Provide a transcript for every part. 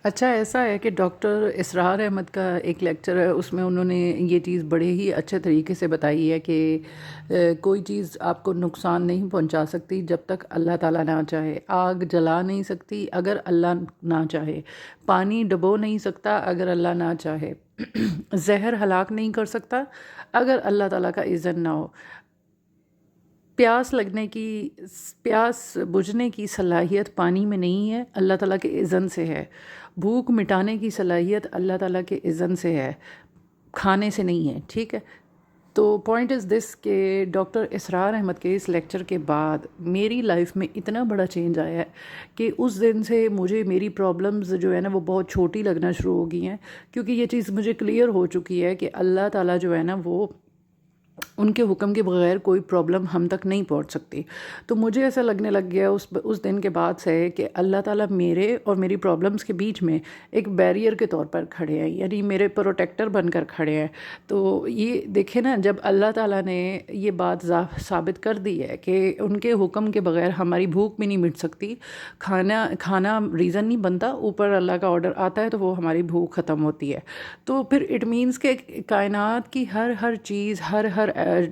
اچھا ایسا ہے کہ ڈاکٹر اسرار احمد کا ایک لیکچر ہے، اس میں انہوں نے یہ چیز بڑے ہی اچھے طریقے سے بتائی ہے کہ کوئی چیز آپ کو نقصان نہیں پہنچا سکتی جب تک اللہ تعالیٰ نہ چاہے، آگ جلا نہیں سکتی اگر اللہ نہ چاہے، پانی ڈبو نہیں سکتا اگر اللہ نہ چاہے، زہر ہلاک نہیں کر سکتا اگر اللہ تعالیٰ کا اذن نہ ہو، پیاس لگنے کی پیاس بجھنے کی صلاحیت پانی میں نہیں ہے، اللہ تعالیٰ کے اذن سے ہے، بھوک مٹانے کی صلاحیت اللہ تعالیٰ کے اذن سے ہے، کھانے سے نہیں ہے، ٹھیک ہے۔ تو پوائنٹ از دس کہ ڈاکٹر اسرار احمد کے اس لیکچر کے بعد میری لائف میں اتنا بڑا چینج آیا ہے کہ اس دن سے مجھے میری پرابلمز جو ہے نا وہ بہت چھوٹی لگنا شروع ہو گئی ہیں، کیونکہ یہ چیز مجھے کلیئر ہو چکی ہے کہ اللہ تعالیٰ جو ہے نا وہ ان کے حکم کے بغیر کوئی پرابلم ہم تک نہیں پہنچ سکتی۔ تو مجھے ایسا لگنے لگ گیا اس دن کے بعد سے کہ اللہ تعالیٰ میرے اور میری پرابلمس کے بیچ میں ایک بیریئر کے طور پر کھڑے ہیں، یعنی میرے پروٹیکٹر بن کر کھڑے ہیں۔ تو یہ دیکھیں نا، جب اللہ تعالیٰ نے یہ بات ثابت کر دی ہے کہ ان کے حکم کے بغیر ہماری بھوک بھی نہیں مٹ سکتی، کھانا ریزن نہیں بنتا، اوپر اللہ کا آرڈر آتا ہے تو وہ ہماری بھوک ختم ہوتی ہے، تو پھر اٹ مینس کہ کائنات کی ہر چیز، ہر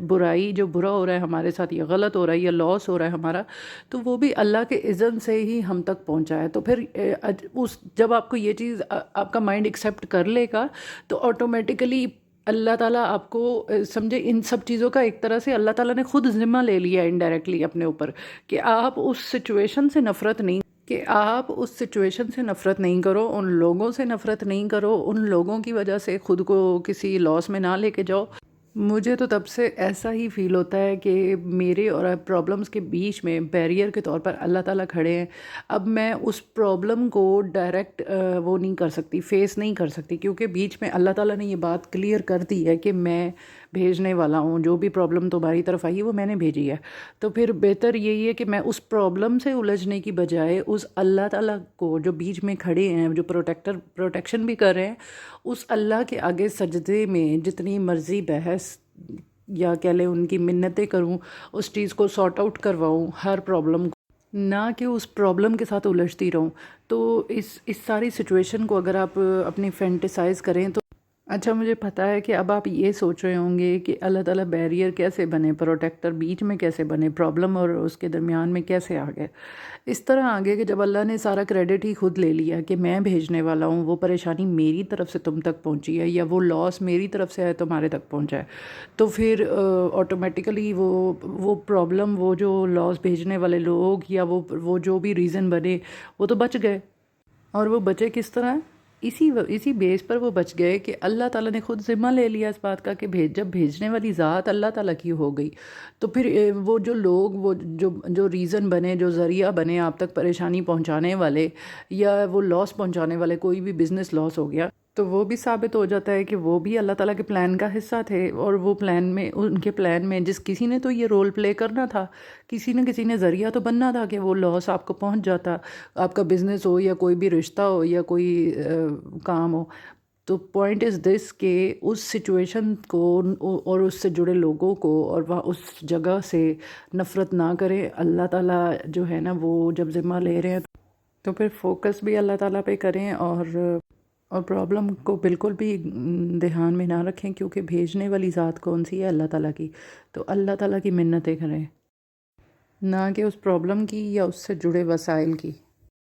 برائی جو برا ہو رہا ہے ہمارے ساتھ، یا غلط ہو رہا ہے یا لاس ہو رہا ہے ہمارا، تو وہ بھی اللہ کے اذن سے ہی ہم تک پہنچا ہے۔ تو پھر جب آپ کو یہ چیز آپ کا مائنڈ ایکسیپٹ کر لے گا تو آٹومیٹیکلی اللہ تعالیٰ آپ کو سمجھے ان سب چیزوں کا ایک طرح سے اللہ تعالیٰ نے خود ذمہ لے لیا انڈائریکٹلی اپنے اوپر، کہ آپ اس سچویشن سے نفرت نہیں، کرو، ان لوگوں سے نفرت نہیں کرو، ان لوگوں کی وجہ سے خود کو کسی لاس میں نہ لے کے جاؤ۔ مجھے تو تب سے ایسا ہی فیل ہوتا ہے کہ میرے اور پرابلمس کے بیچ میں بیریئر کے طور پر اللہ تعالیٰ کھڑے ہیں۔ اب میں اس پرابلم کو ڈائریکٹ وہ نہیں کر سکتی، فیس نہیں کر سکتی، کیونکہ بیچ میں اللہ تعالیٰ نے یہ بات کلیئر کر دی ہے کہ میں بھیجنے والا ہوں، جو بھی پرابلم تمہاری طرف آئی ہے وہ میں نے بھیجی ہے۔ تو پھر بہتر یہی ہے کہ میں اس پرابلم سے الجھنے کی بجائے اس اللہ تعالیٰ کو جو بیچ میں کھڑے ہیں، جو پروٹیکشن بھی کر رہے ہیں، اس اللہ کے آگے سجدے میں جتنی مرضی بحث یا کہہ لیں ان کی منتیں کروں، اس چیز کو سارٹ آؤٹ کرواؤں، ہر پرابلم کو، نہ کہ اس پرابلم کے ساتھ الجھتی رہوں۔ تو اس ساری سچویشن کو اگر آپ اپنی فینٹیسائز کریں تو اچھا، مجھے پتہ ہے کہ اب آپ یہ سوچ رہے ہوں گے کہ اللہ تعالیٰ بیریئر کیسے بنے، پروٹیکٹر بیچ میں کیسے بنے، پرابلم اور اس کے درمیان میں کیسے آگے، اس طرح آگے کہ جب اللہ نے سارا کریڈٹ ہی خود لے لیا کہ میں بھیجنے والا ہوں، وہ پریشانی میری طرف سے تم تک پہنچی ہے یا وہ لاس میری طرف سے ہے تمہارے تک پہنچا ہے، تو پھر آٹومیٹیکلی وہ پرابلم، وہ جو لاس بھیجنے والے لوگ یا وہ جو بھی ریزن بنے، وہ تو بچ گئے۔ اور وہ بچے کس طرح؟ اسی بیس پر وہ بچ گئے کہ اللہ تعالیٰ نے خود ذمہ لے لیا اس بات کا کہ جب بھیجنے والی ذات اللہ تعالیٰ کی ہو گئی، تو پھر وہ جو لوگ، وہ جو ریزن بنے، جو ذریعہ بنے آپ تک پریشانی پہنچانے والے یا وہ لاس پہنچانے والے، کوئی بھی بزنس لاس ہو گیا تو وہ بھی ثابت ہو جاتا ہے کہ وہ بھی اللہ تعالیٰ کے پلان کا حصہ تھے، اور وہ ان کے پلان میں کسی نے تو یہ رول پلے کرنا تھا، کسی نے ذریعہ تو بننا تھا کہ وہ لاس آپ کو پہنچ جاتا، آپ کا بزنس ہو یا کوئی بھی رشتہ ہو یا کوئی کام ہو۔ تو پوائنٹ از دس کہ اس سچویشن کو اور اس سے جڑے لوگوں کو اور وہاں اس جگہ سے نفرت نہ کریں۔ اللہ تعالیٰ جو ہے نا وہ جب ذمہ لے رہے ہیں تو پھر فوکس بھی اللہ تعالیٰ پہ کریں، اور پرابلم کو بالکل بھی دھیان میں نہ رکھیں، کیونکہ بھیجنے والی ذات کون سی ہے؟ اللہ تعالیٰ کی۔ تو اللہ تعالیٰ کی منتیں کریں، نہ کہ اس پرابلم کی یا اس سے جڑے وسائل کی۔